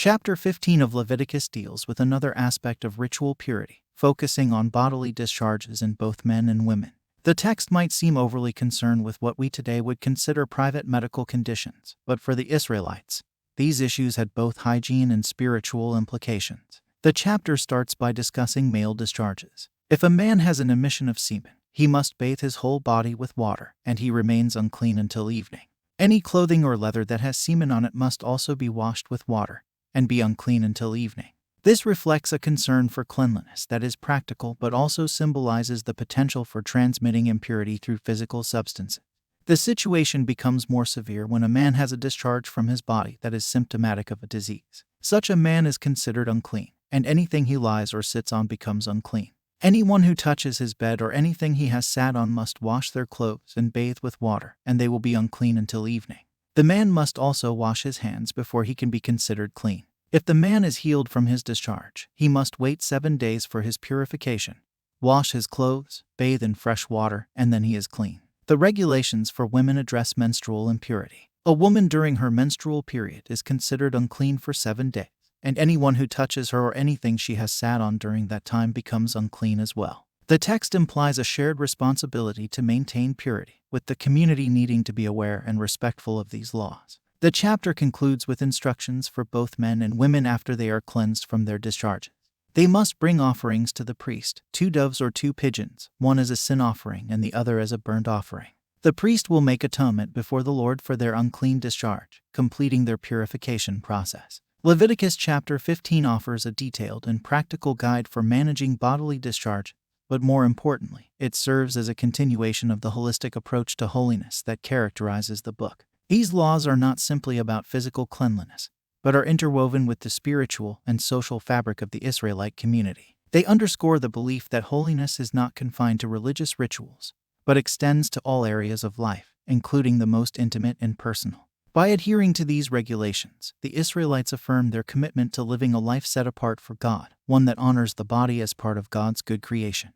Chapter 15 of Leviticus deals with another aspect of ritual purity, focusing on bodily discharges in both men and women. The text might seem overly concerned with what we today would consider private medical conditions, but for the Israelites, these issues had both hygiene and spiritual implications. The chapter starts by discussing male discharges. If a man has an emission of semen, he must bathe his whole body with water, and he remains unclean until evening. Any clothing or leather that has semen on it must also be washed with water, and be unclean until evening. This reflects a concern for cleanliness that is practical but also symbolizes the potential for transmitting impurity through physical substances. The situation becomes more severe when a man has a discharge from his body that is symptomatic of a disease. Such a man is considered unclean, and anything he lies or sits on becomes unclean. Anyone who touches his bed or anything he has sat on must wash their clothes and bathe with water, and they will be unclean until evening. The man must also wash his hands before he can be considered clean. If the man is healed from his discharge, he must wait 7 days for his purification, wash his clothes, bathe in fresh water, and then he is clean. The regulations for women address menstrual impurity. A woman during her menstrual period is considered unclean for 7 days, and anyone who touches her or anything she has sat on during that time becomes unclean as well. The text implies a shared responsibility to maintain purity, with the community needing to be aware and respectful of these laws. The chapter concludes with instructions for both men and women after they are cleansed from their discharges. They must bring offerings to the priest, 2 doves or 2 pigeons, one as a sin offering and the other as a burnt offering. The priest will make atonement before the Lord for their unclean discharge, completing their purification process. Leviticus chapter 15 offers a detailed and practical guide for managing bodily discharge, but more importantly, it serves as a continuation of the holistic approach to holiness that characterizes the book. These laws are not simply about physical cleanliness, but are interwoven with the spiritual and social fabric of the Israelite community. They underscore the belief that holiness is not confined to religious rituals, but extends to all areas of life, including the most intimate and personal. By adhering to these regulations, the Israelites affirm their commitment to living a life set apart for God, one that honors the body as part of God's good creation.